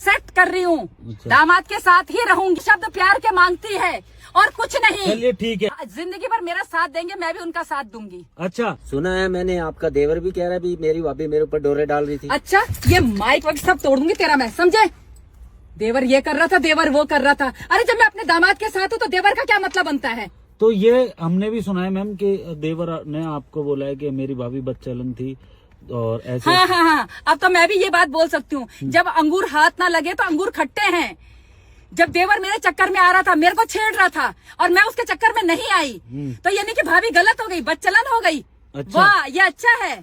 Accept कर रही हूँ। अच्छा। दामाद के साथ ही रहूंगी। शब्द प्यार के मांगती है और कुछ नहीं। चलिए ठीक है। जिंदगी भर मेरा साथ देंगे, मैं भी उनका साथ दूंगी। अच्छा, सुना है मैंने, आपका देवर भी कह रहा है भी मेरी भाभी मेरे ऊपर डोरे डाल रही थी। अच्छा, ये माइक वक्त सब तोड़ दूंगी तेरा मैं, समझे? देवर ये कर रहा था, देवर वो कर रहा था। अरे जब मैं अपने दामाद के साथ हूँ तो देवर का क्या मतलब बनता है? तो ये हमने भी सुना है मैम कि देवर ने आपको बोला है कि मेरी भाभी बदचलन थी और ऐसे। हाँ हाँ हाँ, अब तो मैं भी ये बात बोल सकती हूँ। जब अंगूर हाथ ना लगे तो अंगूर खट्टे हैं। जब देवर मेरे चक्कर में आ रहा था, मेरे को छेड़ रहा था और मैं उसके चक्कर में नहीं आई, तो ये नहीं कि भाभी गलत हो गई, बदचलन हो गई। अच्छा। वाह, ये अच्छा है।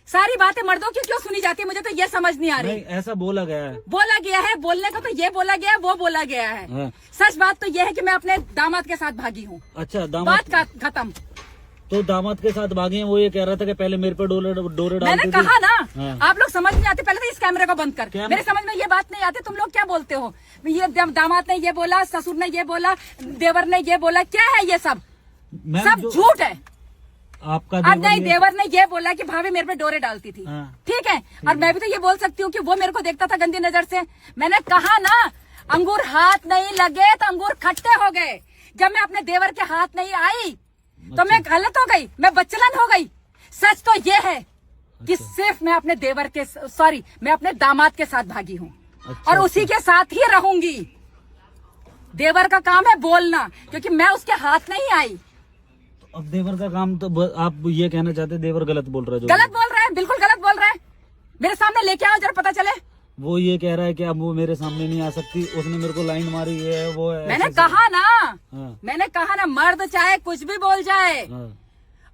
सारी बातें मर्दों की क्यों सुनी जाती है, मुझे तो ये समझ नहीं आ रही। नहीं, ऐसा बोला गया है। बोला गया है, बोलने को तो ये बोला गया है, वो बोला गया है। हाँ। सच बात तो ये है कि मैं अपने दामाद के साथ भागी हूँ। अच्छा, बात खत्म। तो दामाद के साथ भागे हैं। वो ये कह रहा था कि पहले मेरे पे डोरे डालती मैंने थी। कहा ना, हाँ। आप लोग समझ नहीं आते। पहले तो इस कैमरे को बंद कर। क्या? मेरे समझ में ये बात नहीं आती। तुम लोग क्या बोलते हो? ये दामाद ने ये बोला, ससुर ने ये बोला, देवर ने ये बोला, क्या है ये सब? मैम, सब जो झूठ है। आपका अब नहीं, देवर ने ये बोला कि भाभी मेरे पे डोरे डालती थी। हाँ। ठीक है, और मैं भी तो ये बोल सकती हूँ कि वो मेरे को देखता था गंदी नजर से। मैंने कहा ना, अंगूर हाथ नहीं लगे तो अंगूर खट्टे हो गए। जब मैं अपने देवर के हाथ नहीं आई तो मैं गलत हो गई, मैं बदचलन हो गई। सच तो ये है कि सिर्फ मैं अपने देवर के मैं अपने दामाद के साथ भागी हूँ। अच्छा, और उसी के साथ ही रहूंगी। देवर का काम है बोलना, क्योंकि मैं उसके हाथ नहीं आई। अब देवर का काम तो आप ये कहना चाहते हैं देवर गलत बोल रहा है? जो गलत बोल रहा है, बिल्कुल गलत बोल रहा है। मेरे सामने लेके आओ, जरा पता चले। वो ये कह रहा है कि अब वो मेरे सामने नहीं आ सकती, उसने मेरे को लाइन मारी है, वो है। मैंने कहा ना, हाँ। मैंने कहा ना, मर्द चाहे कुछ भी बोल जाए, हाँ।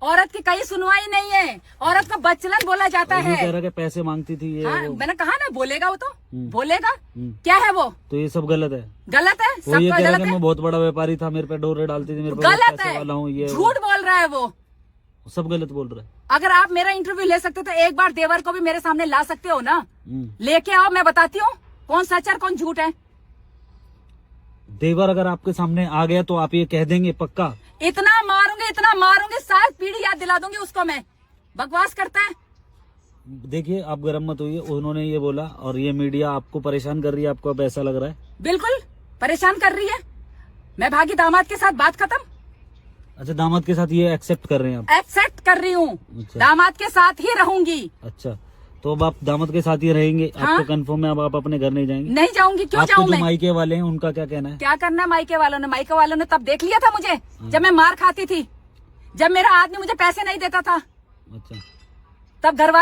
औरत की कहीं सुनवाई नहीं है। औरत को बदचलन बोला जाता और ये है। कह रहा है कि पैसे मांगती थी ये हाँ, वो। मैंने कहा ना, बोलेगा वो तो बोलेगा। क्या है वो? तो ये सब गलत है। गलत है, वो ये सबका कह रहा है गलत कि है। मैं बहुत बड़ा व्यापारी था, मेरे पे डोरे डालती थी, मेरे पे गलत पैसे वाला हूँ, ये है, झूठ बोल रहा है वो। सब गलत बोल रहा है। अगर आप मेरा इंटरव्यू ले सकते तो एक बार देवर को भी मेरे सामने ला सकते हो ना। हम्म। लेके आओ, मैं बताती हूँ कौन सच है और कौन झूठ है। देवर अगर आपके सामने आ गया तो आप ये कह देंगे पक्का? इतना मारूंगे, सात पीढ़ी याद दिला दूंगी उसको मैं। बकवास करता है। देखिए, आप गर्म मत होइए, उन्होंने ये बोला और ये मीडिया आपको परेशान कर रही है, आपको अब ऐसा लग रहा है? बिल्कुल परेशान कर रही है। मैं भागी दामाद के साथ, बात खत्म। अच्छा, दामाद के साथ ये एक्सेप्ट कर रहे हैं आप? एक्सेप्ट कर रही हूँ। अच्छा। दामाद के साथ ही रहूंगी। अच्छा, तो अब आप दामाद के साथ ही रहेंगे? हाँ? आपको कंफर्म है अब आप अपने घर नहीं जाएंगे? नहीं जाऊंगी, क्यों आपके जाऊँ जो मैं? मायके वाले हैं उनका क्या कहना है? क्या करना है मायके वालों ने? मायके वालों ने तब देख लिया था मुझे जब मैं मार खाती थी, जब मेरा आदमी मुझे पैसे नहीं देता था, अच्छा। तब घर वाले